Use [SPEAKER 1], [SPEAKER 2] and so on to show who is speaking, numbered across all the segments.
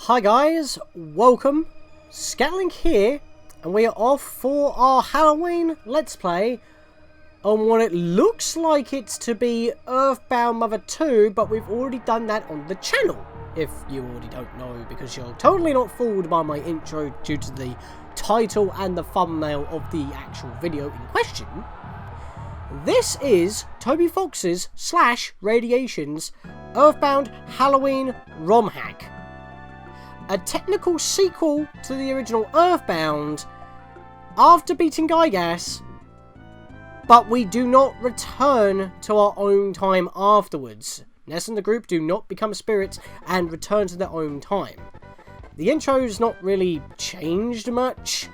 [SPEAKER 1] Hi guys, welcome, Scatlink here, and we are off for our Halloween Let's Play on what it looks like it's to be Earthbound Mother 2, but we've already done that on the channel, if you already don't know, because you're totally not fooled by my intro due to the title and the thumbnail of the actual video in question. This is Toby Fox's / Radiation's Earthbound Halloween ROM hack. A technical sequel to the original Earthbound after beating Giygas, but we do not return to our own time afterwards. Ness and the group do not become spirits and return to their own time. The intro's not really changed much,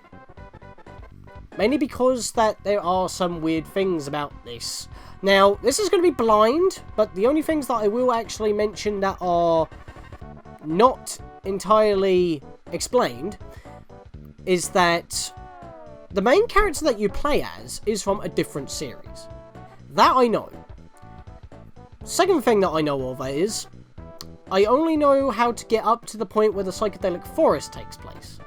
[SPEAKER 1] mainly because that there are some weird things about this. Now, this is going to be blind, but the only things that I will actually mention that are not entirely explained is that the main character that you play as is from a different series. That I know. Second thing that I know of is I only know how to get up to the point where the psychedelic forest takes place.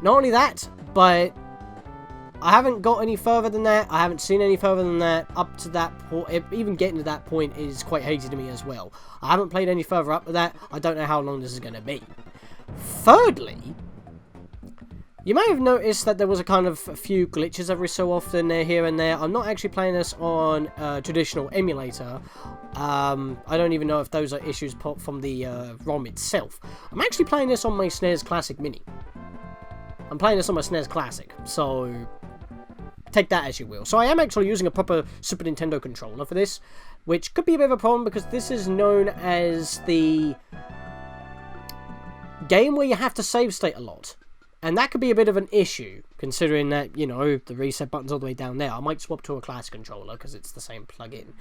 [SPEAKER 1] Not only that, but I haven't got any further than that. I haven't seen any further than that. Up to that point, even getting to that point is quite hazy to me as well. I haven't played any further up to that. I don't know how long this is going to be. Thirdly, you may have noticed that there was a few glitches every so often here and there. I'm not actually playing this on a traditional emulator. I don't even know if those are issues from the ROM itself. I'm actually playing this on my SNES Classic Mini. I'm playing this on my SNES Classic, so take that as you will. So I am actually using a proper Super Nintendo controller for this, which could be a bit of a problem because this is known as the game where you have to save state a lot. And that could be a bit of an issue, considering that, you know, the reset button's all the way down there. I might swap to a classic controller because it's the same plug-in.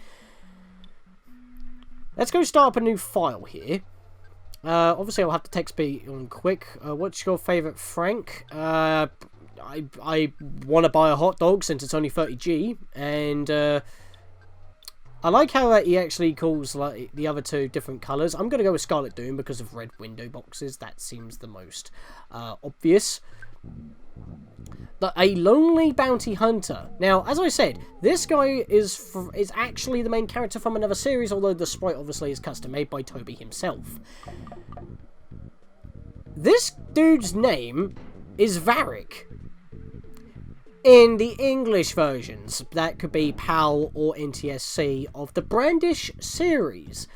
[SPEAKER 1] Let's go start up a new file here. Obviously, I'll have to text be on quick. What's your favourite Frank? I want to buy a hot dog since it's only 30G, and I like how he actually calls like the other two different colours. I'm going to go with Scarlet Doom because of red window boxes. That seems the most obvious. But a lonely bounty hunter. Now, as I said, this guy is actually the main character from another series, although the sprite obviously is custom made by Toby himself. This dude's name is Varric. In the English versions, that could be PAL or NTSC of the Brandish series.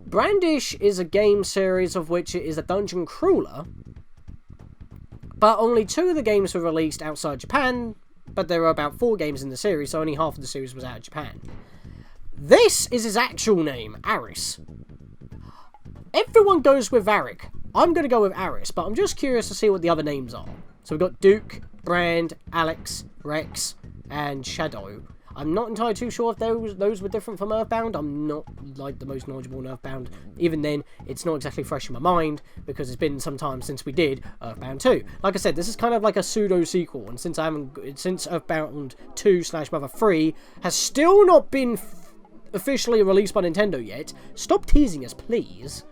[SPEAKER 1] Brandish is a game series of which it is a dungeon crawler, but only 2 of the games were released outside Japan, but there are about 4 games in the series, so only half of the series was out of Japan. This is his actual name, Aris. Everyone goes with Varric. I'm going to go with Aris, but I'm just curious to see what the other names are. So we've got Duke, Brand, Alex, Rex, and Shadow. I'm not entirely too sure if those were different from Earthbound. I'm not like the most knowledgeable in Earthbound. Even then, it's not exactly fresh in my mind because it's been some time since we did Earthbound 2. Like I said, this is kind of like a pseudo-sequel, and since Earthbound 2 / Mother 3 has still not been officially released by Nintendo yet, stop teasing us, please.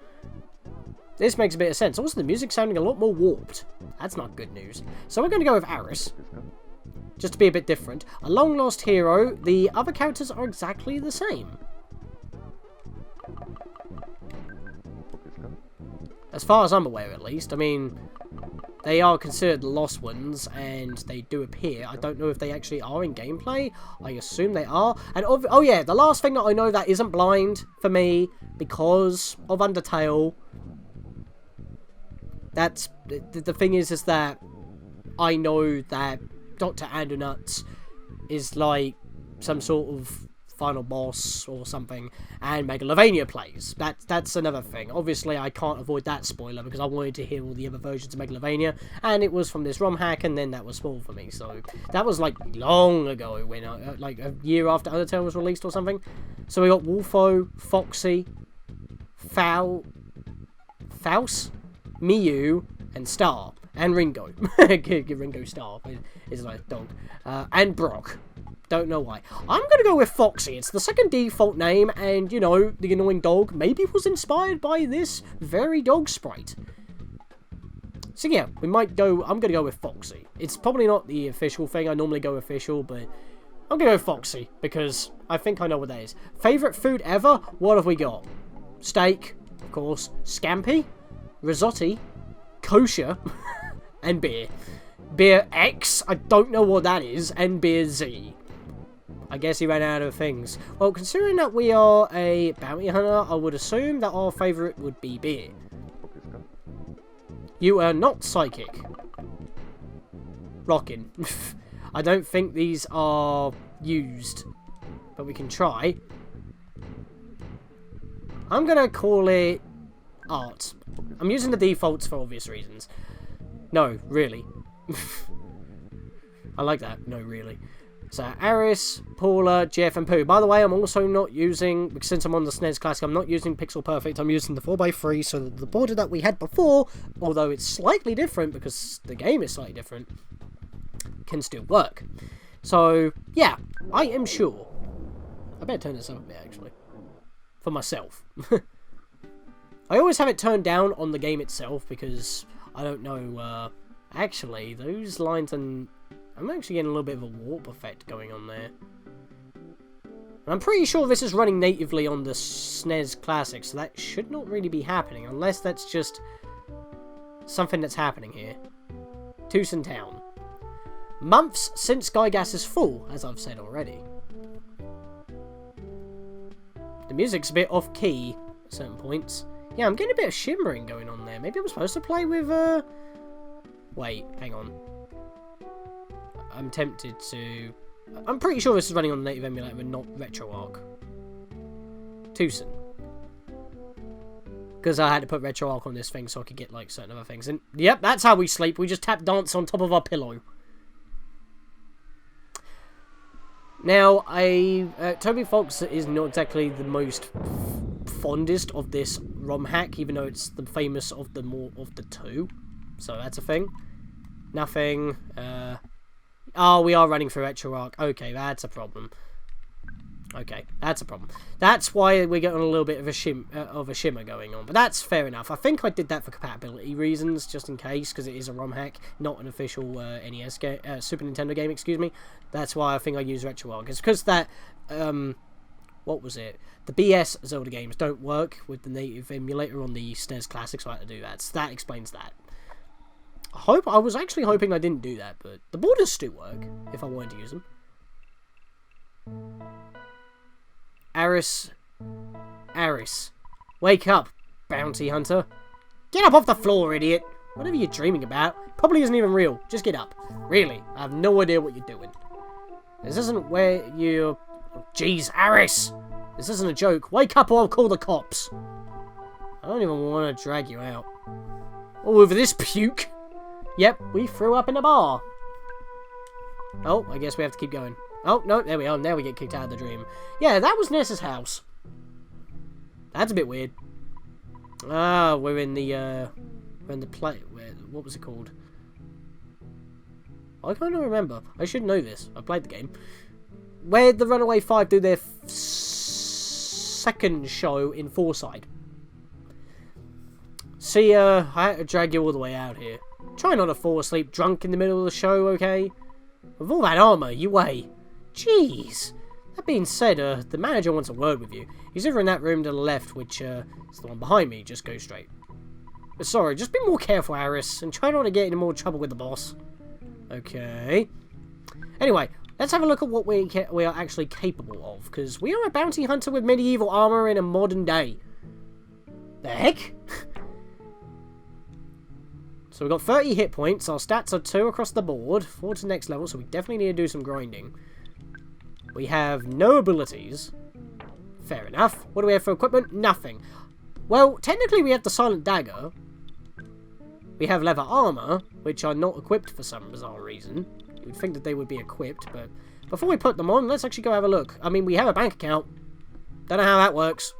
[SPEAKER 1] This makes a bit of sense. Also, the music's sounding a lot more warped. That's not good news. So we're going to go with Aris, just to be a bit different. A long-lost hero. The other characters are exactly the same. As far as I'm aware, at least. I mean, they are considered the lost ones, and they do appear. I don't know if they actually are in gameplay. I assume they are. And oh yeah, the last thing that I know that isn't blind for me, because of Undertale. That's the thing is that I know that Dr. Andernuts is like some sort of final boss or something, and Megalovania plays. That's another thing. Obviously, I can't avoid that spoiler because I wanted to hear all the other versions of Megalovania, and it was from this ROM hack, and then that was spoiled for me. So that was like long ago, when like a year after Undertale was released or something. So we got Wolfo, Foxy, Faust, Miyu, and Star, and Ringo. Ringo Star is like a dog. And Brock. Don't know why. I'm going to go with Foxy. It's the second default name, and, you know, the annoying dog maybe was inspired by this very dog sprite. So yeah, we might go... I'm going to go with Foxy. It's probably not the official thing. I normally go official, but I'm going to go Foxy, because I think I know what that is. Favourite food ever? What have we got? Steak, of course. Scampi, risotto, kosher, and beer. Beer X, I don't know what that is, and beer Z. I guess he ran out of things. Well, considering that we are a bounty hunter, I would assume that our favourite would be beer. You are not psychic. Rockin'. I don't think these are used, but we can try. I'm gonna call it art. I'm using the defaults for obvious reasons. No, really. I like that. No, really. So, Aris, Paula, Jeff, and Pooh. By the way, I'm also not using, since I'm on the SNES Classic, I'm not using Pixel Perfect. I'm using the 4x3, so that the border that we had before, although it's slightly different, because the game is slightly different, can still work. So, yeah, I am sure. I better turn this up a bit, actually. For myself. I always have it turned down on the game itself, because I don't know, actually, those lines and... I'm actually getting a little bit of a warp effect going on there. And I'm pretty sure this is running natively on the SNES Classic, so that should not really be happening, unless that's just something that's happening here. Tucson Town. Months since Giygas is full, as I've said already. The music's a bit off-key at certain points. Yeah, I'm getting a bit of shimmering going on there. Maybe I'm supposed to play with, Wait, hang on. I'm tempted to... I'm pretty sure this is running on the native emulator, but not RetroArch. Tucson. Because I had to put RetroArch on this thing so I could get, like, certain other things. And, yep, that's how we sleep. We just tap dance on top of our pillow. Now, Toby Fox is not exactly the most fondest of this ROM hack, even though it's the famous of the more of the two. So that's a thing. Nothing, Oh, we are running for RetroArch. Okay, that's a problem. Okay, that's a problem. That's why we're getting a little bit of a shimmer going on. But that's fair enough. I think I did that for compatibility reasons, just in case, because it is a ROM hack, not an official NES game, Super Nintendo game, excuse me. That's why I think I use RetroArch. It's because that, what was it? The BS Zelda games don't work with the native emulator on the SNES Classic, so I had to do that. So that explains that. I was actually hoping I didn't do that, but the borders still work if I wanted to use them. Aris, wake up, bounty hunter. Get up off the floor, idiot. Whatever you're dreaming about probably isn't even real. Just get up. Really, I have no idea what you're doing. This isn't where you... Jeez, Aris! This isn't a joke. Wake up or I'll call the cops. I don't even want to drag you out. All over this puke. Yep, we threw up in a bar. Oh, I guess we have to keep going. Oh, no, there we are. Now we get kicked out of the dream. Yeah, that was Ness's house. That's a bit weird. Ah, we're in the play... What was it called? I can't remember. I should know this. I played the game. Where the Runaway 5 do their second show in Forsyth. See, I had to drag you all the way out here. Try not to fall asleep drunk in the middle of the show, okay? With all that armour, you weigh. Jeez. That being said, the manager wants a word with you. He's over in that room to the left, which, is the one behind me. Just go straight. But sorry, just be more careful, Aris, and try not to get into more trouble with the boss. Okay. Anyway, let's have a look at what we are actually capable of, because we are a bounty hunter with medieval armour in a modern day. The heck? So we've got 30 hit points. Our stats are 2 across the board. 4 to the next level, so we definitely need to do some grinding. We have no abilities. Fair enough. What do we have for equipment? Nothing. Well, technically we have the Silent Dagger. We have leather armour, which are not equipped for some bizarre reason. You'd think that they would be equipped, but before we put them on, let's actually go have a look. I mean, we have a bank account. Don't know how that works.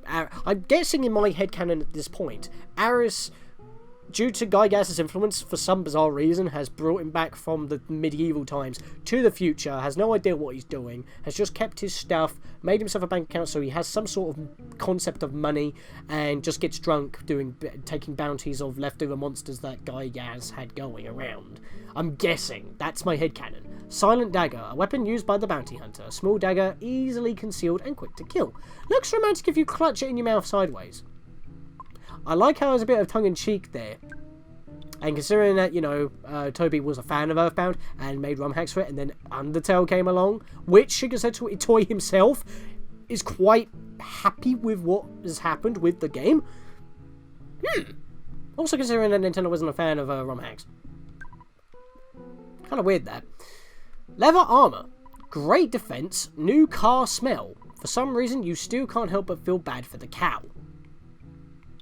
[SPEAKER 1] I'm guessing in my headcanon at this point, Aris due to Giygas' influence, for some bizarre reason, has brought him back from the medieval times to the future, has no idea what he's doing, has just kept his stuff, made himself a bank account so he has some sort of concept of money, and just gets drunk taking bounties of leftover monsters that Giygas had going around. I'm guessing. That's my headcanon. Silent dagger, a weapon used by the bounty hunter. A small dagger, easily concealed and quick to kill. Looks romantic if you clutch it in your mouth sideways. I like how there's a bit of tongue-in-cheek there. And considering that, you know, Toby was a fan of Earthbound and made ROM hacks for it, and then Undertale came along, which Giygas said to Toy himself is quite happy with what has happened with the game. Also considering that Nintendo wasn't a fan of ROM hacks. Kind of weird, that. Leather armor. Great defense. New car smell. For some reason, you still can't help but feel bad for the cow.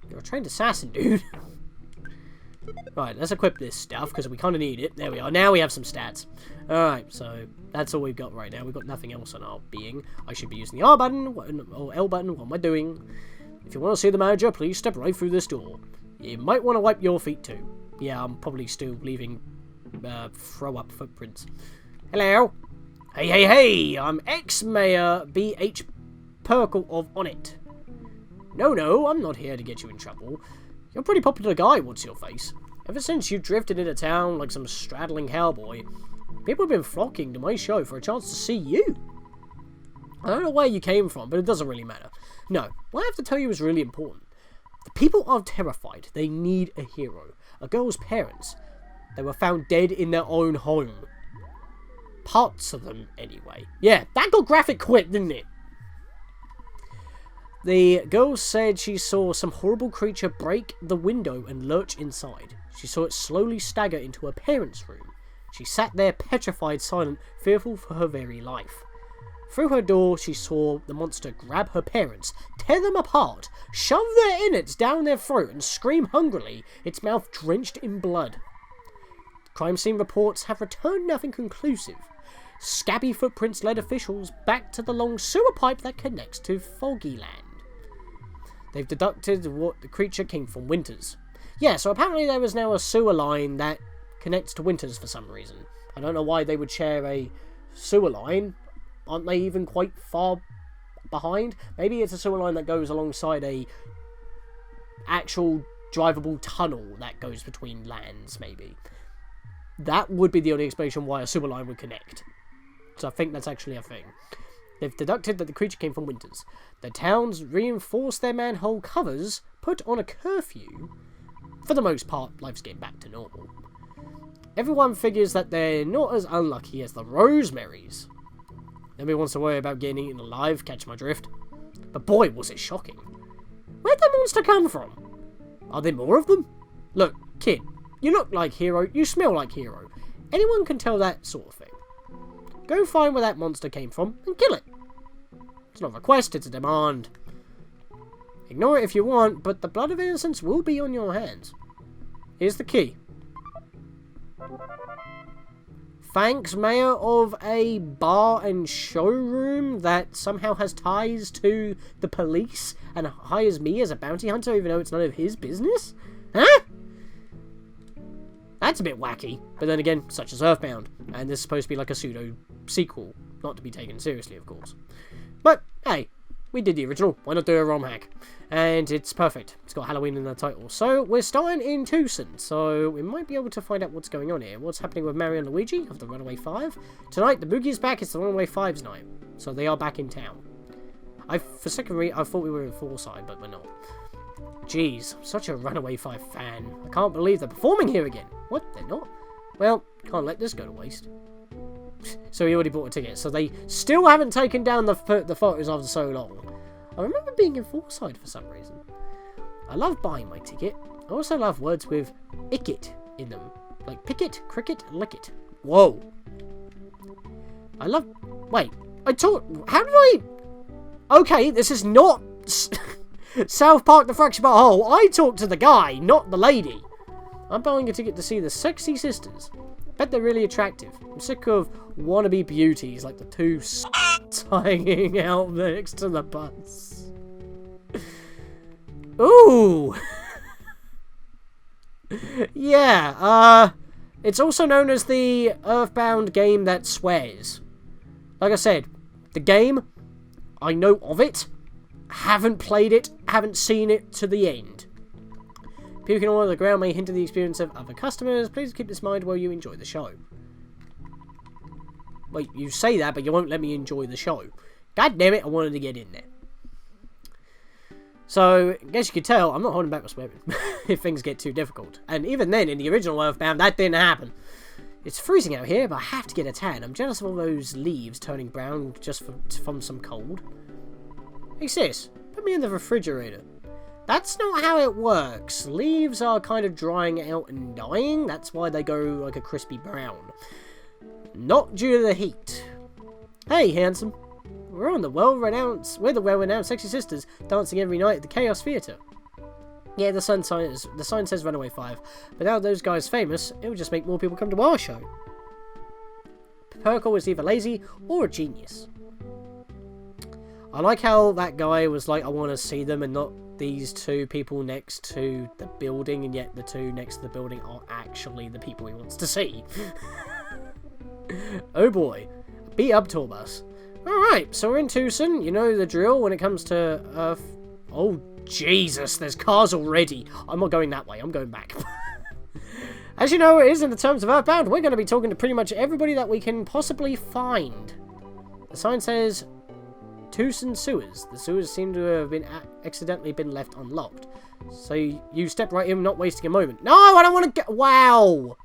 [SPEAKER 1] You're a trained assassin, dude. Right, let's equip this stuff, because we kind of need it. There we are. Now we have some stats. Alright, so that's all we've got right now. We've got nothing else on our being. I should be using the R button, or L button. What am I doing? If you want to see the manager, please step right through this door. You might want to wipe your feet, too. Yeah, I'm probably still leaving throw-up footprints. Hello? Hey, I'm ex-mayor B.H. Perkle of Onit. No, I'm not here to get you in trouble. You're a pretty popular guy, what's your face? Ever since you drifted into town like some straddling cowboy, people have been flocking to my show for a chance to see you. I don't know where you came from, but it doesn't really matter. No, what I have to tell you is really important. The people are terrified. They need a hero. A girl's parents. They were found dead in their own home. Parts of them, anyway. Yeah, that got graphic quick, didn't it? The girl said she saw some horrible creature break the window and lurch inside. She saw it slowly stagger into her parents' room. She sat there petrified, silent, fearful for her very life. Through her door, she saw the monster grab her parents, tear them apart, shove their innards down their throat and scream hungrily, its mouth drenched in blood. Crime scene reports have returned nothing conclusive. Scabby footprints led officials back to the long sewer pipe that connects to Foggyland. They've deducted what the creature came from Winters. Yeah, so apparently there is now a sewer line that connects to Winters for some reason. I don't know why they would share a sewer line. Aren't they even quite far behind? Maybe it's a sewer line that goes alongside a actual drivable tunnel that goes between lands, maybe. That would be the only explanation why a sewer line would connect. So I think that's actually a thing. They've deducted that the creature came from Winters. The towns reinforced their manhole covers, put on a curfew. For the most part, life's getting back to normal. Everyone figures that they're not as unlucky as the Rosemarys. Nobody wants to worry about getting eaten alive, catch my drift. But boy, was it shocking. Where'd the monster come from? Are there more of them? Look, kid, you look like Hero, you smell like Hero. Anyone can tell that sort of thing. Go find where that monster came from and kill it. It's not a request, it's a demand. Ignore it if you want, but the blood of innocence will be on your hands. Here's the key. Thanks, mayor of a bar and showroom that somehow has ties to the police and hires me as a bounty hunter even though it's none of his business? Huh? That's a bit wacky, but then again, such as Earthbound, and this is supposed to be like a pseudo-sequel, not to be taken seriously, of course. But, hey, we did the original, why not do a ROM hack? And it's perfect, it's got Halloween in the title. So, we're starting in Tucson, so we might be able to find out what's going on here. What's happening with Mario and Luigi of the Runaway 5? Tonight, the Boogie is back, it's the Runaway 5's night, so they are back in town. For a second I thought we were in Fourside, but we're not. Jeez, I'm such a Runaway 5 fan. I can't believe they're performing here again. What? They're not? Well, can't let this go to waste. So he already bought a ticket. So they still haven't taken down the photos after so long. I remember being in Fourside for some reason. I love buying my ticket. I also love words with "icket" in them. Like picket, cricket, licket. Whoa. I love... Wait. How did I... Okay, this is not... South Park the Fraction But Whole. I talked to the guy, not the lady. I'm buying a ticket to see the sexy sisters. Bet they're really attractive. I'm sick of wannabe beauties like the two hanging out next to the bus. Ooh. Yeah, it's also known as the Earthbound game that swears. Like I said, the game, I know of it, haven't played it, haven't seen it to the end. Puking all over the ground may hinder the experience of other customers. Please keep this in mind while you enjoy the show. Wait, you say that, but you won't let me enjoy the show. God damn it, I wanted to get in there. So, I guess you could tell, I'm not holding back my swearing if things get too difficult. And even then, in the original Earthbound, that didn't happen. It's freezing out here, but I have to get a tan. I'm jealous of all those leaves turning brown just from some cold. Hey sis, put me in the refrigerator. That's not how it works. Leaves are kind of drying out and dying. That's why they go like a crispy brown. Not due to the heat. Hey, handsome. We're the well-renowned Sexy Sisters dancing every night at the Chaos Theatre. Yeah, the sign says Runaway 5. But now those guys famous, it would just make more people come to our show. Perkle is either lazy or a genius. I like how that guy was like, I want to see them, and not these two people next to the building, and yet the two next to the building are actually the people he wants to see. Oh boy. Beat up tour bus. Alright, so we're in Tucson. You know the drill when it comes to Earth. Oh, Jesus, there's cars already. I'm not going that way, I'm going back. As you know, it is in the terms of Earthbound, we're going to be talking to pretty much everybody that we can possibly find. The sign says Tucson sewers. The sewers seem to have accidentally been left unlocked. So you step right in, not wasting a moment. No, I don't want to get... Wow!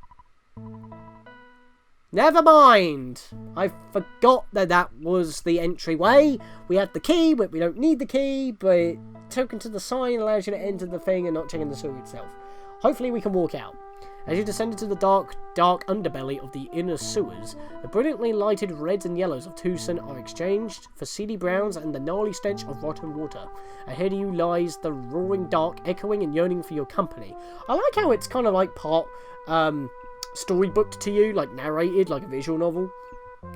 [SPEAKER 1] Never mind. I forgot that was the entryway. We have the key, but we don't need the key. But token to the sign allows you to enter the thing and not check in the sewer itself. Hopefully we can walk out. As you descend into the dark underbelly of the inner sewers, the brilliantly lighted reds and yellows of Tucson are exchanged for seedy browns and the gnarly stench of rotten water. Ahead of you lies the roaring dark, echoing and yearning for your company. I like how it's kind of like part storybooked to you, like narrated, like a visual novel.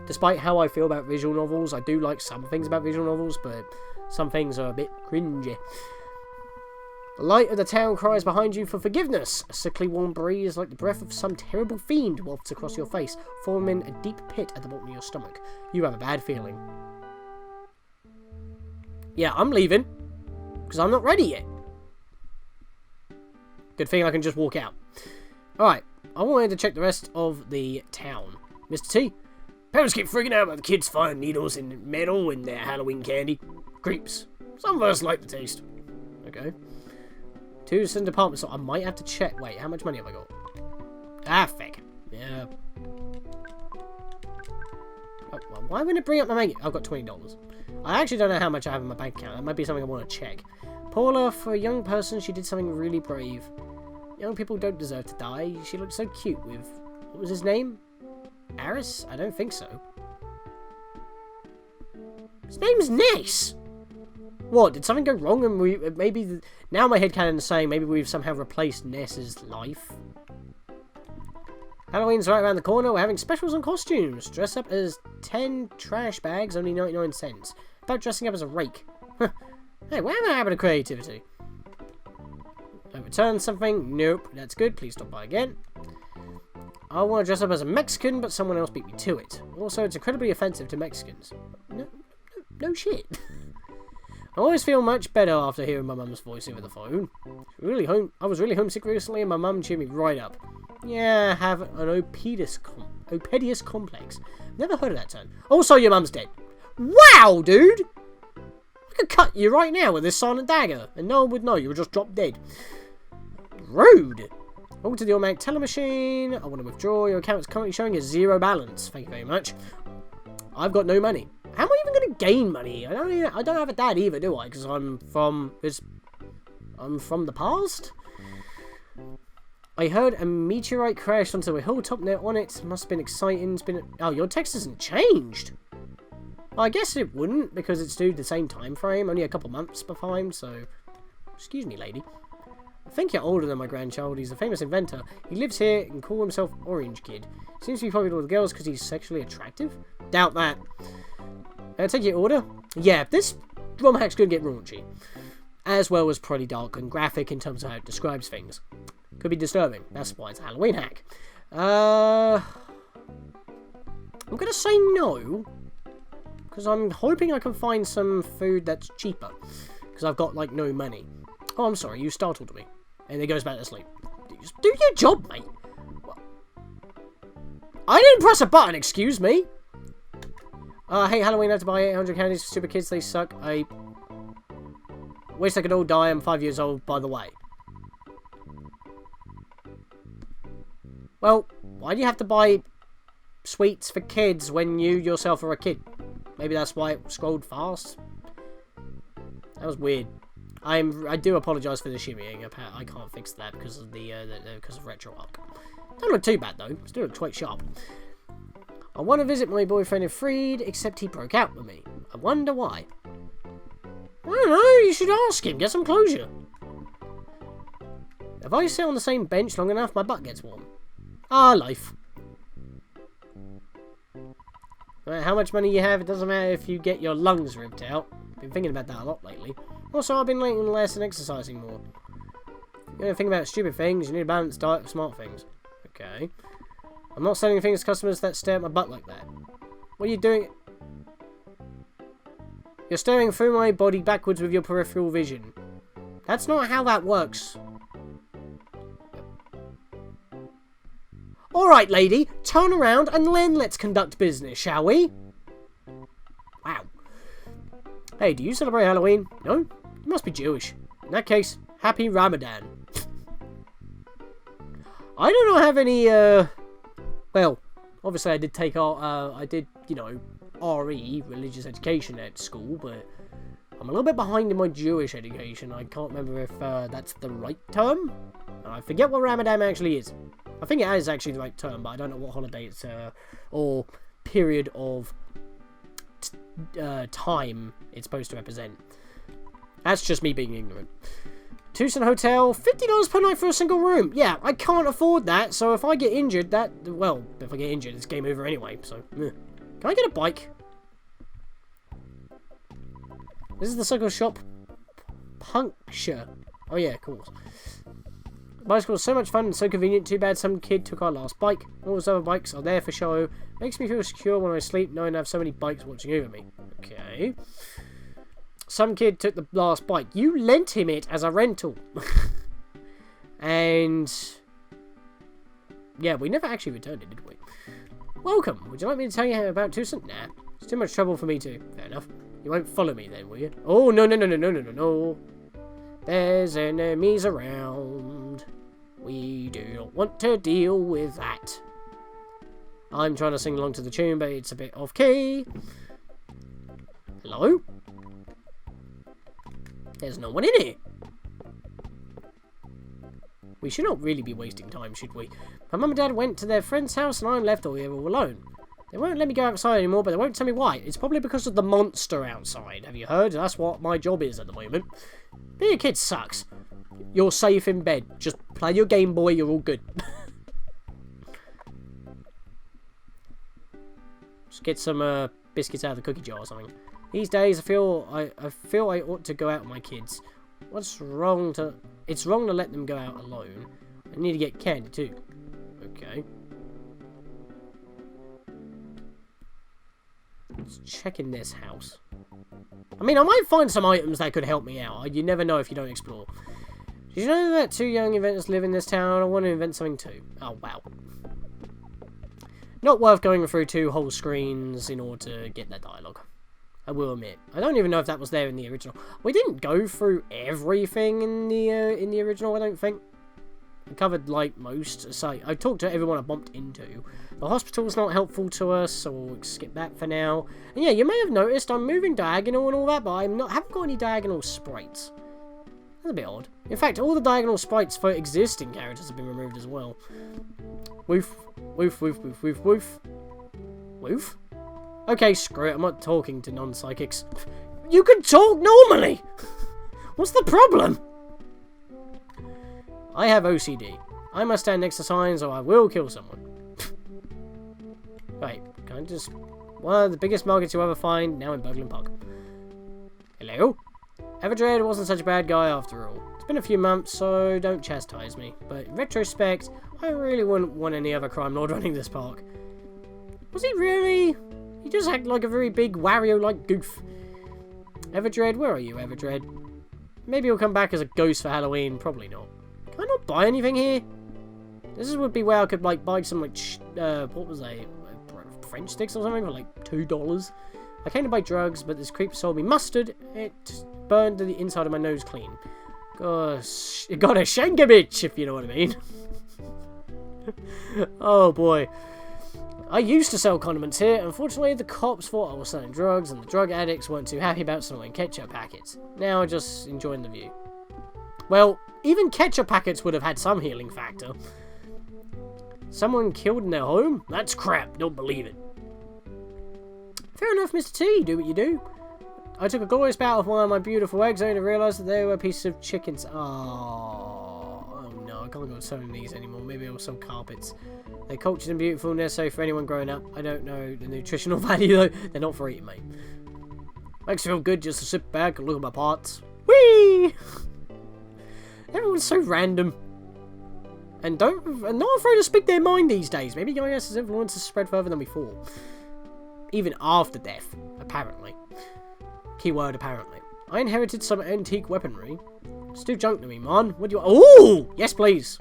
[SPEAKER 1] Despite how I feel about visual novels, I do like some things about visual novels, but some things are a bit cringy. The light of the town cries behind you for forgiveness. A sickly warm breeze, like the breath of some terrible fiend, wafts across your face, forming a deep pit at the bottom of your stomach. You have a bad feeling. Yeah, I'm leaving, because I'm not ready yet. Good thing I can just walk out. Alright, I wanted to check the rest of the town. Mr. T? Parents keep freaking out about the kids finding needles in metal in their Halloween candy. Creeps. Some of us like the taste. Okay. Tucson department store. I might have to check. Wait, how much money have I got? Ah, feck. Yeah. Oh, well, why wouldn't it bring up my menu? I've got $20. I actually don't know how much I have in my bank account. That might be something I want to check. Paula, for a young person, she did something really brave. Young people don't deserve to die. She looked so cute with... What was his name? Aris? I don't think so. His name's Ness! What, did something go wrong and we... Maybe... Now my headcanon is saying maybe we've somehow replaced Ness's life. Halloween's right around the corner. We're having specials on costumes. Dress up as 10 trash bags, only 99 cents. About dressing up as a rake. Hey, where am I having a creativity? Overturn something? Nope. That's good. Please stop by again. I want to dress up as a Mexican, but someone else beat me to it. Also, it's incredibly offensive to Mexicans. No shit. I always feel much better after hearing my mum's voice over the phone. I was really homesick recently, and my mum cheered me right up. Yeah, I have an Oedipus complex. Never heard of that term. Also, your mum's dead. Wow, dude! I could cut you right now with this silent dagger, and no one would know. You would just drop dead. Rude. Welcome to the automatic teller machine. I want to withdraw. Your account is currently showing a 0 balance. Thank you very much. I've got no money. How am I even going to gain money? I don't have a dad either, do I? Because I'm from the past. I heard a meteorite crashed onto a hilltop near on it. Must have been exciting. Oh, your text hasn't changed. Well, I guess it wouldn't because it's due the same time frame, only a couple months behind. So, excuse me, lady. I think you're older than my grandchild. He's a famous inventor. He lives here and calls himself Orange Kid. Seems to be popular with girls because he's sexually attractive. Doubt that. Take your order. Yeah, this ROM hack's going to get raunchy. As well as pretty dark and graphic in terms of how it describes things. Could be disturbing. That's why it's a Halloween hack. I'm gonna say no, because I'm hoping I can find some food that's cheaper, because I've got, like, no money. Oh, I'm sorry, you startled me. And he goes back to sleep. Just do your job, mate. I didn't press a button, excuse me. Hey, Halloween, I have to buy 800 candies for stupid kids, they suck. I wish they could all die, I'm 5 years old, by the way. Well, why do you have to buy sweets for kids when you yourself are a kid? Maybe that's why it scrolled fast. That was weird. I do apologise for the shimmying. I can't fix that because of because of RetroArch. Don't look too bad though. Still look quite sharp. I want to visit my boyfriend in Freed, except he broke out with me. I wonder why. I don't know. You should ask him. Get some closure. If I sit on the same bench long enough, my butt gets warm. Ah, life. No matter how much money you have, it doesn't matter if you get your lungs ripped out. I've been thinking about that a lot lately. Also, I've been eating less and exercising more. You don't think about stupid things, you need a balanced diet of smart things. Okay. I'm not selling things to customers that stare at my butt like that. What are you doing? You're staring through my body backwards with your peripheral vision. That's not how that works. Alright, lady, turn around and then let's conduct business, shall we? Wow. Hey, do you celebrate Halloween? No? You must be Jewish. In that case, happy Ramadan. I do not have any, well, obviously I did take you know, RE, religious education at school, but I'm a little bit behind in my Jewish education. I can't remember if that's the right term. I forget what Ramadan actually is. I think it is actually the right term, but I don't know what holiday it's, or period of time it's supposed to represent. That's just me being ignorant. Tucson Hotel, $50 per night for a single room. Yeah, I can't afford that, so if I get injured, well, if I get injured, it's game over anyway, so, Can I get a bike? This is the cycle shop. Puncture. Oh yeah, of course. Bicycle was so much fun and so convenient. Too bad some kid took our last bike. All those other bikes are there for show. Makes me feel secure when I sleep knowing I have so many bikes watching over me. Okay. Some kid took the last bike. You lent him it as a rental. And yeah, we never actually returned it, did we? Welcome. Would you like me to tell you about Tucson? Nah. It's too much trouble for me too. Fair enough. You won't follow me then, will you? Oh, no, no, no, no, no, no, no, no. There's enemies around. We do not want to deal with that. I'm trying to sing along to the tune, but it's a bit off key. Hello? There's no one in here. We should not really be wasting time, should we? My mum and dad went to their friend's house and I'm left all here all alone. They won't let me go outside anymore, but they won't tell me why. It's probably because of the monster outside. Have you heard? That's what my job is at the moment. Being a kid sucks. You're safe in bed. Just play your Game Boy, you're all good. Just get some biscuits out of the cookie jar or something. These days, I feel I ought to go out with my kids. What's wrong to... It's wrong to let them go out alone. I need to get candy too. Okay. Let's check in this house. I mean, I might find some items that could help me out. You never know if you don't explore. Did you know that 2 young inventors live in this town? I want to invent something too. Oh, wow. Not worth going through 2 whole screens in order to get that dialogue. I will admit. I don't even know if that was there in the original. We didn't go through everything in the original, I don't think. I covered, like, most. So I talked to everyone I bumped into. The hospital's not helpful to us, so we'll skip that for now. And yeah, you may have noticed I'm moving diagonal and all that, but haven't got any diagonal sprites. That's a bit odd. In fact, all the diagonal sprites for existing characters have been removed as well. Woof. Woof, woof, woof, woof, woof. Woof? Okay, screw it. I'm not talking to non-psychics. You can talk normally! What's the problem? I have OCD. I must stand next to signs or I will kill someone. Right, can I just... One of the biggest markets you'll ever find, now in Bugland Park. Hello? Everdread wasn't such a bad guy after all. It's been a few months, so don't chastise me. But in retrospect, I really wouldn't want any other crime lord running this park. Was he really? He just acted like a very big Wario-like goof. Everdread, where are you, Everdread? Maybe he'll come back as a ghost for Halloween. Probably not. Can I not buy anything here? This would be where I could like buy some like what was that? French sticks or something for like $2. I came to buy drugs, but this creep sold me mustard. It burned the inside of my nose clean. Gosh, it got a shankovich, if you know what I mean. Oh boy. I used to sell condiments here. Unfortunately, the cops thought I was selling drugs, and the drug addicts weren't too happy about selling ketchup packets. Now I'm just enjoying the view. Well, even ketchup packets would have had some healing factor. Someone killed in their home? That's crap. Don't believe it. Fair enough, Mr. T. Do what you do. I took a glorious bout of one of my beautiful eggs only to realise that they were pieces of chickens. Oh no, I can't go selling these anymore. Maybe I'll sell carpets. They're cultured and beautiful, necessary for anyone growing up. I don't know the nutritional value though. They're not for eating, mate. Makes me feel good just to sit back and look at my parts. Whee! Everyone's so random. And not afraid to speak their mind these days. Maybe Giygas' influence has spread further than before. Even after death, apparently. Keyword apparently. I inherited some antique weaponry. It's too junk to me, man. What do you want? Ooh! Yes, please.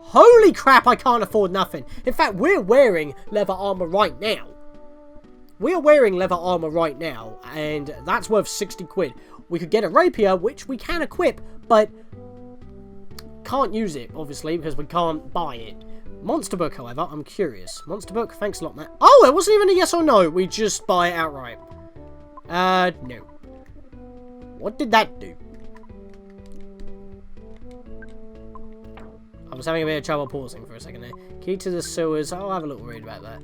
[SPEAKER 1] Holy crap, I can't afford nothing. In fact, we're wearing leather armor right now. We're wearing leather armor right now, and that's worth 60 quid. We could get a rapier, which we can equip, but can't use it, obviously, because we can't buy it. Monster book, however, I'm curious. Monster book, thanks a lot, Matt. Oh, it wasn't even a yes or no. We just buy it outright. No. What did that do? I was having a bit of trouble pausing for a second there. Key to the sewers. I'll have a little read about that.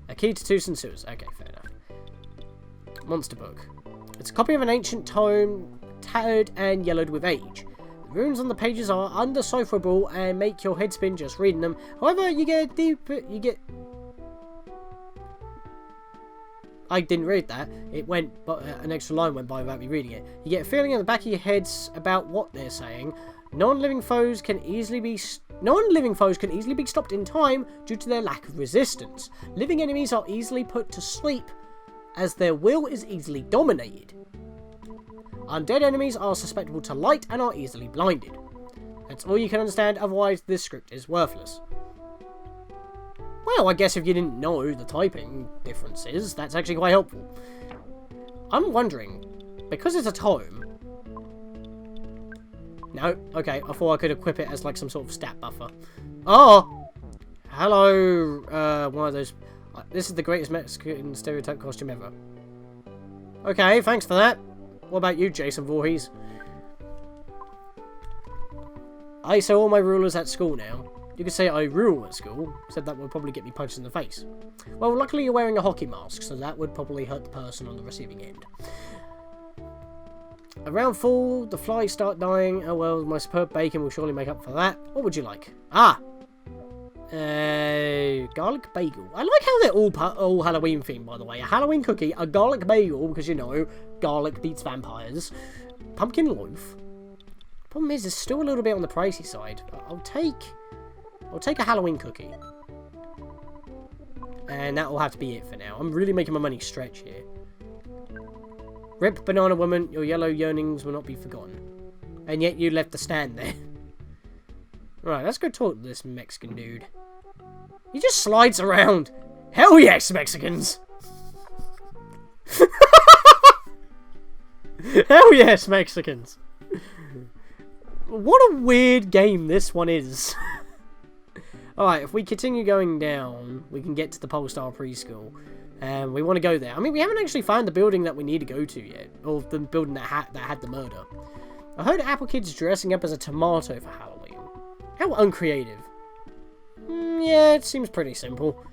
[SPEAKER 1] A key to Tucson sewers. Okay, fair enough. Monster book. It's a copy of an ancient tome, tattered and yellowed with age. The runes on the pages are undecipherable and make your head spin just reading them. However, you get I didn't read that. It went, but an extra line went by without me reading it. You get a feeling in the back of your heads about what they're saying. Non-living foes can easily be stopped in time due to their lack of resistance. Living enemies are easily put to sleep, as their will is easily dominated. Undead enemies are susceptible to light and are easily blinded. That's all you can understand, otherwise this script is worthless. Well, I guess if you didn't know the typing differences, that's actually quite helpful. I'm wondering, because it's a tome... No, okay, I thought I could equip it as like some sort of stat buffer. Oh! Hello, one of those... This is the greatest Mexican stereotype costume ever. Okay, thanks for that. What about you, Jason Voorhees? I say all my rulers at school now. You could say I rule at school. Said that would probably get me punched in the face. Well, luckily you're wearing a hockey mask, so that would probably hurt the person on the receiving end. Around fall, the flies start dying. Oh well, my superb bacon will surely make up for that. What would you like? Ah! Garlic bagel. I like how they're all Halloween themed, by the way. A Halloween cookie, a garlic bagel, because you know, garlic beats vampires. Pumpkin loaf. Problem is, it's still a little bit on the pricey side. I'll take a Halloween cookie. And that will have to be it for now. I'm really making my money stretch here. Rip, banana woman, your yellow yearnings will not be forgotten. And yet you left the stand there. Right, let's go talk to this Mexican dude. He just slides around. Hell yes, Mexicans! Hell yes, Mexicans! What a weird game this one is. Alright, if we continue going down, we can get to the Polestar Preschool. And we want to go there. I mean, we haven't actually found the building that we need to go to yet. Or the building that had the murder. I heard Apple Kid's dressing up as a tomato for Halloween. How uncreative. Yeah, it seems pretty simple.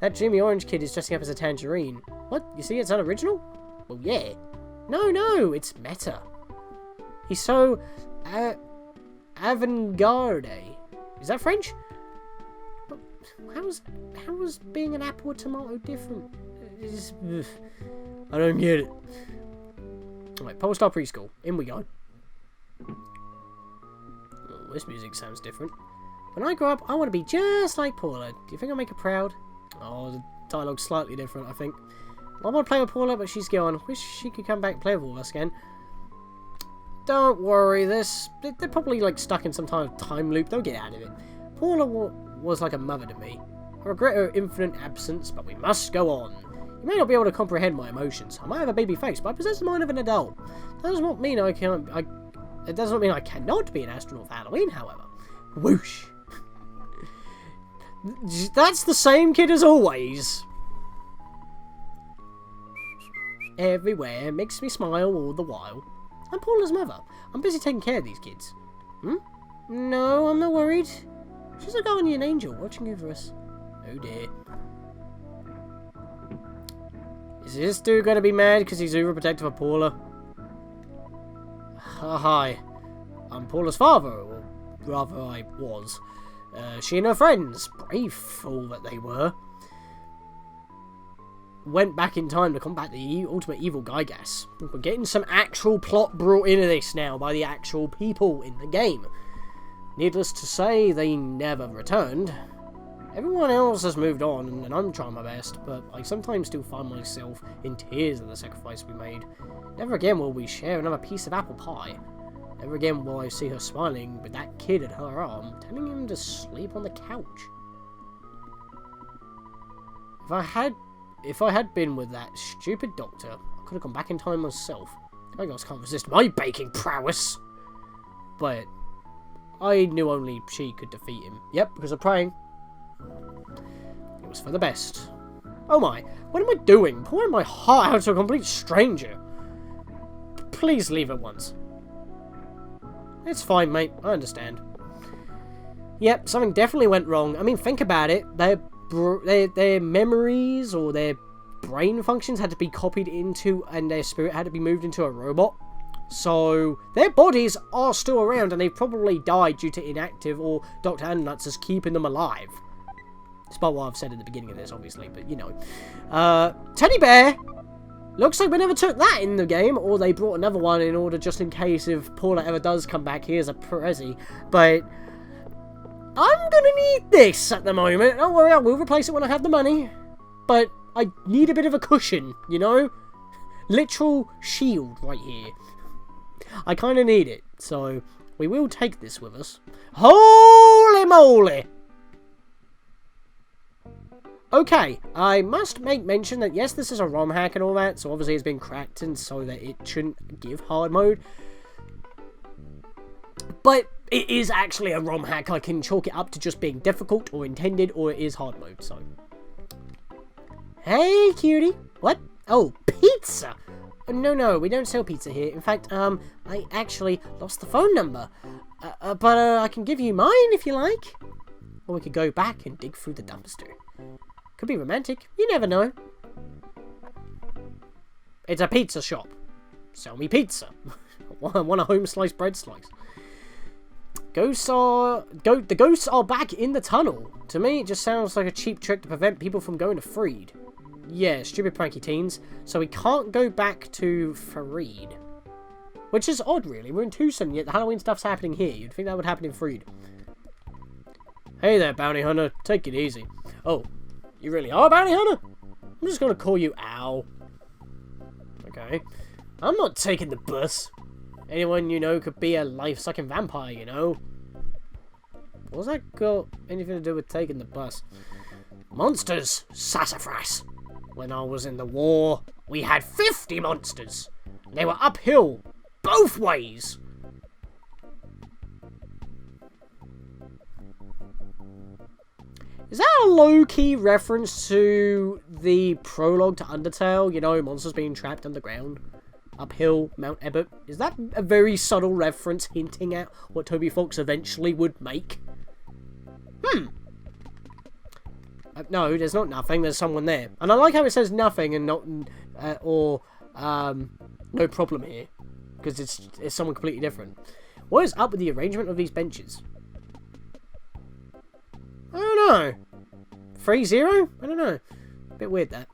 [SPEAKER 1] That Jimmy Orange kid is dressing up as a tangerine. What? You see it's unoriginal? Well, yeah. No, it's meta. He's so... avant-garde. Is that French? How was being an apple or tomato different? I don't get it. Alright, Polestar Preschool. In we go. this music sounds different. When I grow up, I want to be just like Paula. Do you think I'll make her proud? Oh, the dialogue's slightly different, I think. I want to play with Paula, but she's gone. Wish she could come back and play with all of us again. Don't worry, they're probably like stuck in some kind of time loop. They'll get out of it. Paula was like a mother to me. I regret her infinite absence, but we must go on. You may not be able to comprehend my emotions. I might have a baby face, but I possess the mind of an adult. That does not mean it does not mean I cannot be an astronaut for Halloween, however. Whoosh. That's the same kid as always. Everywhere makes me smile all the while. I'm Paula's mother. I'm busy taking care of these kids. No, I'm not worried. She's a guardian angel watching over us. Oh dear. Is this dude gonna be mad because he's overprotective of Paula? Hi. I'm Paula's father, or rather I was. She and her friends, brave fool that they were, went back in time to combat the ultimate evil Giygas. We're getting some actual plot brought into this now by the actual people in the game. Needless to say, they never returned. Everyone else has moved on, and I'm trying my best, but I sometimes still find myself in tears at the sacrifice we made. Never again will we share another piece of apple pie. Never again will I see her smiling with that kid at her arm, telling him to sleep on the couch. If I had been with that stupid doctor, I could have gone back in time myself. Giygas can't resist my baking prowess. But I knew only she could defeat him. Yep, because of praying. It was for the best. Oh my, what am I doing? Pouring my heart out to a complete stranger. Please leave at once. It's fine, mate. I understand. Yep, something definitely went wrong. I mean, think about it. Their memories or their brain functions had to be copied into, and their spirit had to be moved into a robot. So their bodies are still around, and they've probably died due to inactive or Dr. Undernuts is keeping them alive. Despite what I've said at the beginning of this, obviously, but you know. Teddy Bear! Looks like we never took that in the game, or they brought another one in order just in case if Paula ever does come back, here's a Prezi. But I'm gonna need this at the moment. Don't worry, I will replace it when I have the money. But I need a bit of a cushion, you know? Literal shield right here. I kind of need it, so we will take this with us. Holy moly! Okay, I must make mention that yes, this is a ROM hack and all that, so obviously it's been cracked and so that it shouldn't give hard mode. But it is actually a ROM hack. I can chalk it up to just being difficult or intended, or it is hard mode, so. Hey, cutie. What? Oh, pizza! No, we don't sell pizza here. In fact, I actually lost the phone number. But I can give you mine if you like. Or we could go back and dig through the dumpster. Could be romantic. You never know. It's a pizza shop. Sell me pizza. I want a home sliced bread slice. The ghosts are back in the tunnel. To me, it just sounds like a cheap trick to prevent people from going to Freed. Yeah, stupid pranky teens. So we can't go back to Freed. Which is odd, really. We're in Tucson, yet the Halloween stuff's happening here. You'd think that would happen in Freed. Hey there, bounty hunter. Take it easy. Oh, you really are a bounty hunter? I'm just gonna call you Al. Okay. I'm not taking the bus. Anyone you know could be a life-sucking vampire, you know. What's that got anything to do with taking the bus? Monsters, sassafras. When I was in the war, we had 50 monsters. They were uphill, both ways. Is that a low-key reference to the prologue to Undertale? You know, monsters being trapped underground? Uphill, Mount Ebert. Is that a very subtle reference hinting at what Toby Fox eventually would make? No, there's not nothing. There's someone there. And I like how it says nothing and not, no problem here. Because it's someone completely different. What is up with the arrangement of these benches? I don't know. 3-0? I don't know. Bit weird that.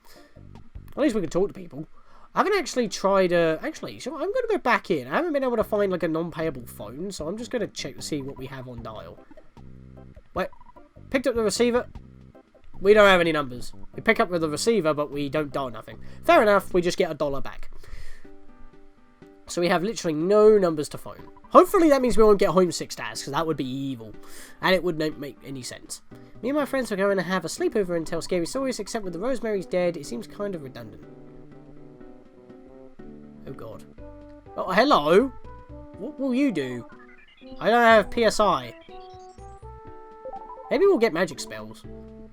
[SPEAKER 1] At least we can talk to people. I haven't actually tried, actually, so I'm going to go back in. I haven't been able to find, like, a non-payable phone, so I'm just going to check to see what we have on dial. Wait, picked up the receiver. We don't have any numbers. We pick up with the receiver, but we don't dial nothing. Fair enough, we just get $1 back. So we have literally no numbers to phone. Hopefully that means we won't get homesick stats, because that would be evil. And it wouldn't make any sense. Me and my friends are going to have a sleepover and tell scary stories, except with the Rosemary's dead, it seems kind of redundant. Oh god. Oh, hello? What will you do? I don't have PSI. Maybe we'll get magic spells.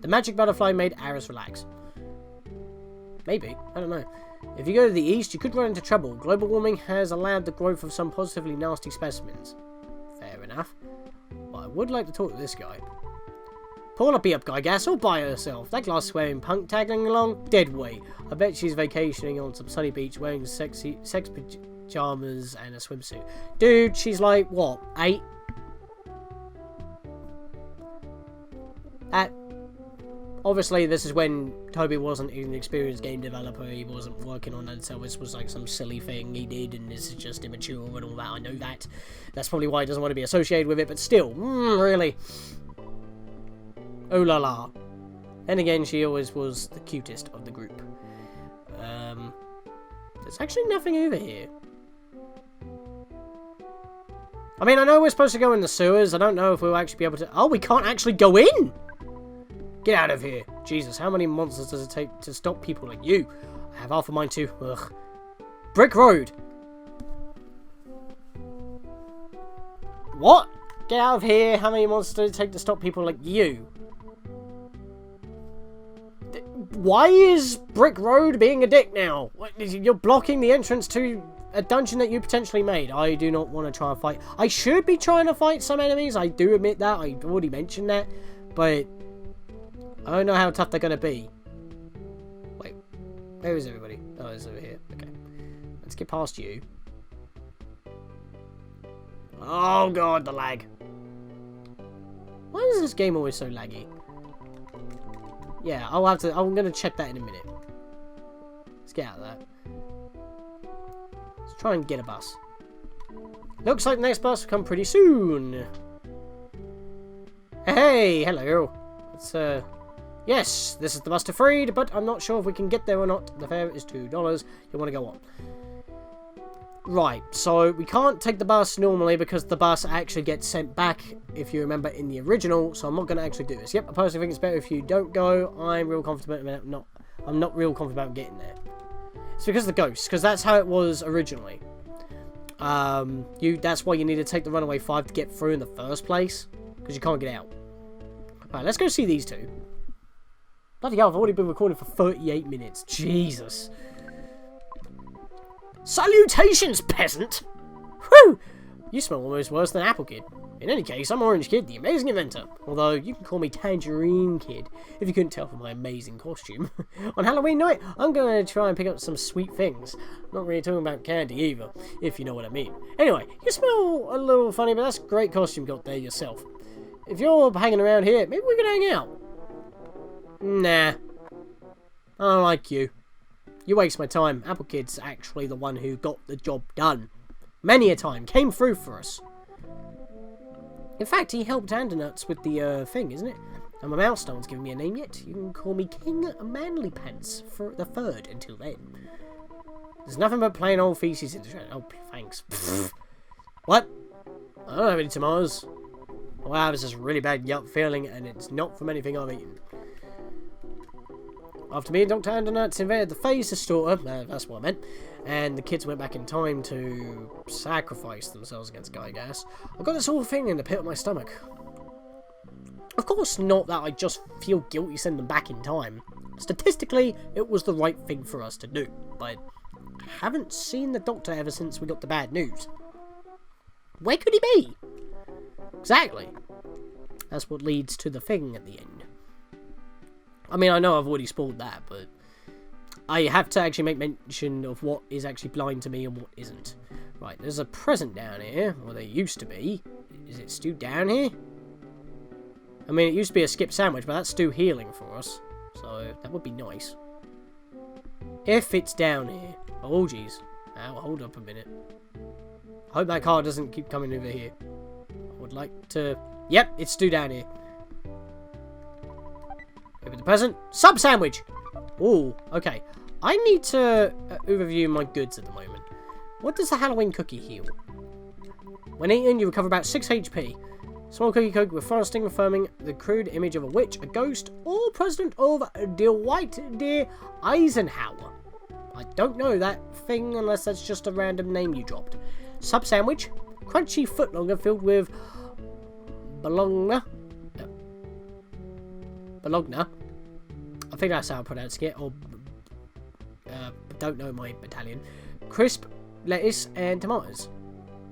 [SPEAKER 1] The magic butterfly made Aris relax. Maybe. I don't know. If you go to the east, you could run into trouble. Global warming has allowed the growth of some positively nasty specimens. Fair enough. But I would like to talk to this guy. Paula be up, Giygas, all by herself. That glass-wearing punk tagging along? Dead weight. I bet she's vacationing on some sunny beach wearing sex pajamas and a swimsuit. Dude, she's like, what, 8? Obviously, this is when Toby wasn't an experienced game developer. He wasn't working on Undertale. This was like some silly thing he did, and this is just immature and all that. I know that. That's probably why he doesn't want to be associated with it, but still, really. Oh la la. And again, she always was the cutest of the group. There's actually nothing over here. I mean, I know we're supposed to go in the sewers. I don't know if we'll actually be able to... Oh, we can't actually go in! Get out of here. Jesus, how many monsters does it take to stop people like you? I have half of mine too. Ugh. Brick Road! What? Get out of here. How many monsters does it take to stop people like you? Why is Brick Road being a dick now? You're blocking the entrance to a dungeon that you potentially made. I do not want to try and fight. I should be trying to fight some enemies. I do admit that. I already mentioned that. But I don't know how tough they're going to be. Wait. Where is everybody? Oh, it's over here. Okay. Let's get past you. Oh, God, the lag. Why is this game always so laggy? Yeah, I'll have to... I'm going to check that in a minute. Let's get out of that. Let's try and get a bus. Looks like the next bus will come pretty soon. Hey, hello. Let's, yes, this is the bus to Freed, but I'm not sure if we can get there or not. The fare is $2. You want to go on. Right, so we can't take the bus normally because the bus actually gets sent back, if you remember, in the original, so I'm not going to actually do this. Yep, I personally think it's better if you don't go. I'm real confident about I'm not real confident about getting there. It's because of the ghosts, because that's how it was originally. That's why you need to take the Runaway 5 to get through in the first place, because you can't get out. Right, let's go see these two. Bloody hell, I've already been recording for 38 minutes. Jesus. Salutations, peasant! Whew! You smell almost worse than Apple Kid. In any case, I'm Orange Kid, the amazing inventor. Although, you can call me Tangerine Kid, if you couldn't tell from my amazing costume. On Halloween night, I'm going to try and pick up some sweet things. Not really talking about candy either, if you know what I mean. Anyway, you smell a little funny, but that's a great costume you got there yourself. If you're hanging around here, maybe we could hang out. Nah. I don't like you. You waste my time. Apple Kid's actually the one who got the job done. Many a time. Came through for us. In fact, he helped Andernuts with the thing, isn't it? And my mouse, no one's giving me a name yet. You can call me King Manly Pants for the third until then. There's nothing but plain old feces in the shred. Oh, thanks. What? I don't have any tomatoes. All I have is this really bad yuck feeling, and it's not from anything I've eaten. After me and Dr. Andernuts invaded the Phaser Daughter, that's what I meant, and the kids went back in time to sacrifice themselves against Giygas, I got this whole thing in the pit of my stomach. Of course not that I just feel guilty sending them back in time. Statistically, it was the right thing for us to do, but I haven't seen the Doctor ever since we got the bad news. Where could he be? Exactly. That's what leads to the thing at the end. I mean, I know I've already spoiled that, but I have to actually make mention of what is actually blind to me and what isn't. Right, there's a present down here, or there used to be. Is it still down here? I mean, it used to be a skip sandwich, but that's still healing for us, so that would be nice. If it's down here. Oh, jeez. Now, hold up a minute. I hope that car doesn't keep coming over here. I would like to... Yep, it's still down here. Open the present. Sub sandwich! Oh, okay. I need to overview my goods at the moment. What does the Halloween cookie heal? When eaten, you recover about 6 HP. Small cookie cooked with frosting, affirming the crude image of a witch, a ghost, or president of Dwight D. Eisenhower. I don't know that thing unless that's just a random name you dropped. Sub sandwich, crunchy footlonger filled with bologna. Bologna. I think that's how I pronounce it. Or don't know my Italian. Crisp lettuce and tomatoes.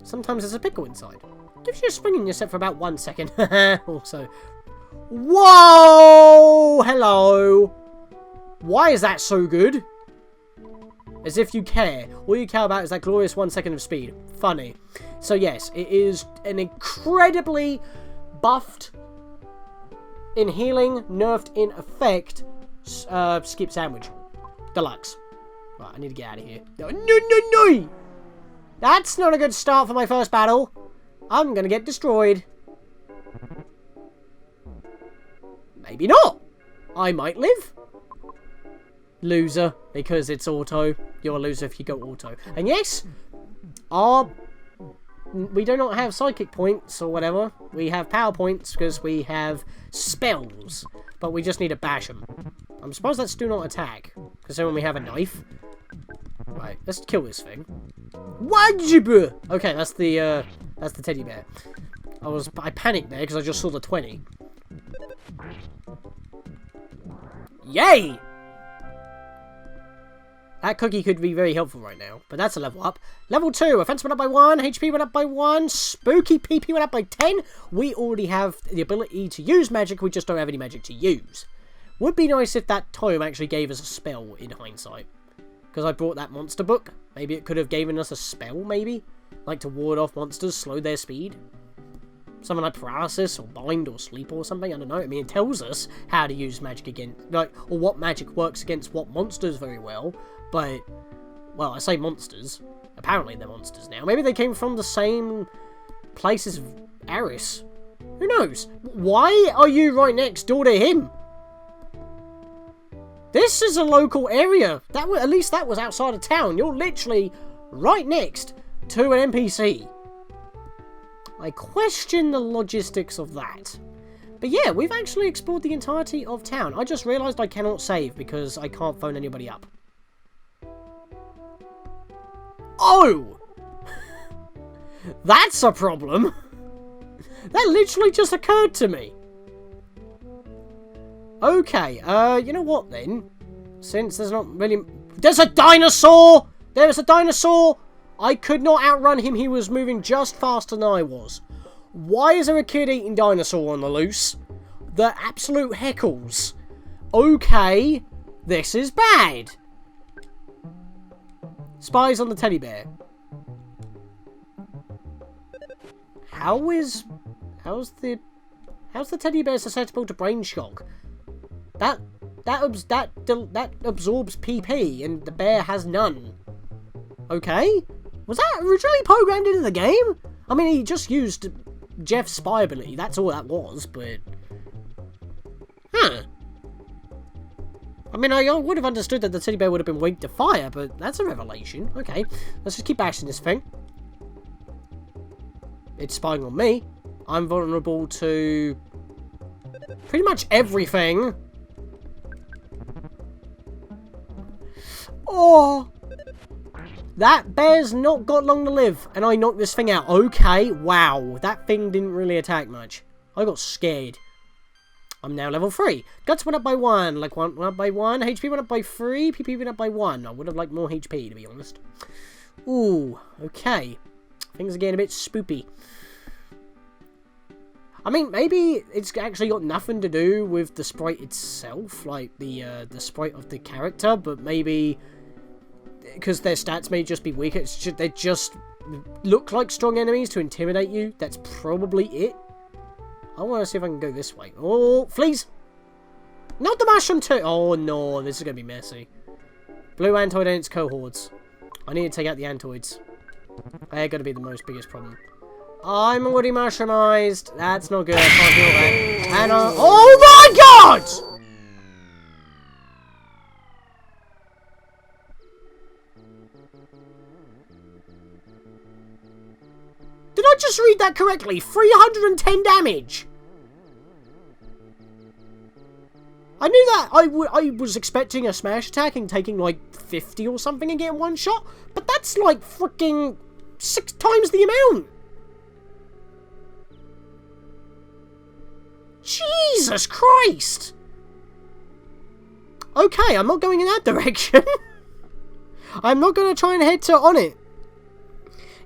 [SPEAKER 1] Sometimes there's a pickle inside. Gives you a spring in your set for about 1 second. Also. Whoa! Hello! Why is that so good? As if you care. All you care about is that glorious 1 second of speed. Funny. So yes, it is an incredibly buffed, in healing, nerfed in effect, skip sandwich. Deluxe. Right, I need to get out of here. No! That's not a good start for my first battle. I'm gonna get destroyed. Maybe not. I might live. Loser, because it's auto. You're a loser if you go auto. And yes, we do not have psychic points or whatever. We have power points because we have spells. But we just need to bash them. I'm surprised that's do not attack. Considering we have a knife. Right, let's kill this thing. Wajib! Okay, that's the teddy bear. I panicked there because I just saw the 20. Yay! That cookie could be very helpful right now, but that's a level up. Level 2, offense went up by 1, HP went up by 1, spooky PP went up by 10. We already have the ability to use magic, we just don't have any magic to use. Would be nice if that tome actually gave us a spell in hindsight. Because I brought that monster book. Maybe it could have given us a spell, maybe? Like to ward off monsters, slow their speed? Something like paralysis, or bind, or sleep, or something? I don't know. I mean, it tells us how to use magic again. Like, or what magic works against what monsters very well. But, well, I say monsters. Apparently they're monsters now. Maybe they came from the same place as Aris. Who knows? Why are you right next door to him? This is a local area. At least that was outside of town. You're literally right next to an NPC. I question the logistics of that. But yeah, we've actually explored the entirety of town. I just realised I cannot save because I can't phone anybody up. Oh! That's a problem. That literally just occurred to me. Okay, you know what then? Since there's not really... There's a dinosaur! There's a dinosaur! I could not outrun him, he was moving just faster than I was. Why is there a kid eating dinosaur on the loose? The absolute heckles. Okay, this is bad. Spies on the teddy bear. How's the teddy bear susceptible to brain shock? That absorbs PP, and the bear has none. Okay, was that originally programmed into the game? I mean, he just used Jeff's spy ability. That's all that was, but I mean, I would have understood that the teddy bear would have been weak to fire, but that's a revelation. Okay, let's just keep bashing this thing. It's spying on me. I'm vulnerable to pretty much everything. Oh, that bear's not got long to live, and I knocked this thing out. Okay, wow, that thing didn't really attack much. I got scared. I'm now level 3. Guts went up by 1, like went up by 1, HP went up by 3, PP went up by 1. I would have liked more HP, to be honest. Ooh, okay. Things are getting a bit spoopy. I mean, maybe it's actually got nothing to do with the sprite itself, like the sprite of the character, but maybe because their stats may just be weaker, they just look like strong enemies to intimidate you. That's probably it. I want to see if I can go this way. Oh, fleas! Not the mushroom too! Oh no, this is going to be messy. Blue Antoid and its cohorts. I need to take out the Antoids. They're going to be the most biggest problem. I'm already mushroomized. That's not good. I can't deal with that. And oh my god! Did I just read that correctly? 310 damage! I knew that. I was expecting a smash attack and taking like 50 or something and getting one shot. But that's like freaking 6 times the amount. Jesus Christ! Okay, I'm not going in that direction. I'm not going to try and head to on it.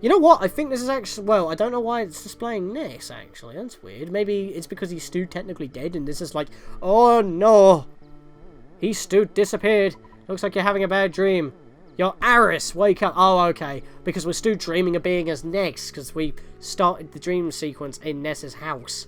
[SPEAKER 1] You know what? I think this is actually... Well, I don't know why it's displaying Ness, actually. That's weird. Maybe it's because he's Stu technically dead, and this is like... Oh, no! He's Stu disappeared. Looks like you're having a bad dream. You're Aris, wake up. Oh, okay. Because we're Stu dreaming of being as Ness, because we started the dream sequence in Ness's house.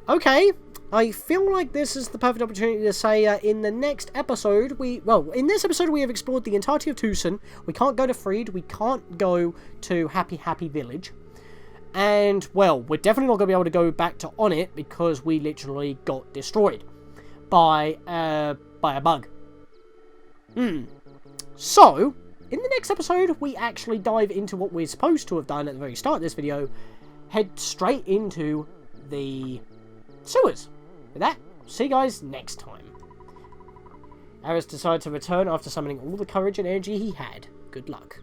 [SPEAKER 1] Okay. I feel like this is the perfect opportunity to say in the next episode, in this episode we have explored the entirety of Tucson. We can't go to Freed, we can't go to Happy Happy Village. And, well, we're definitely not going to be able to go back to On It because we literally got destroyed by a bug. So, in the next episode, we actually dive into what we're supposed to have done at the very start of this video, head straight into the sewers. With that, see you guys next time. Aris decided to return after summoning all the courage and energy he had. Good luck.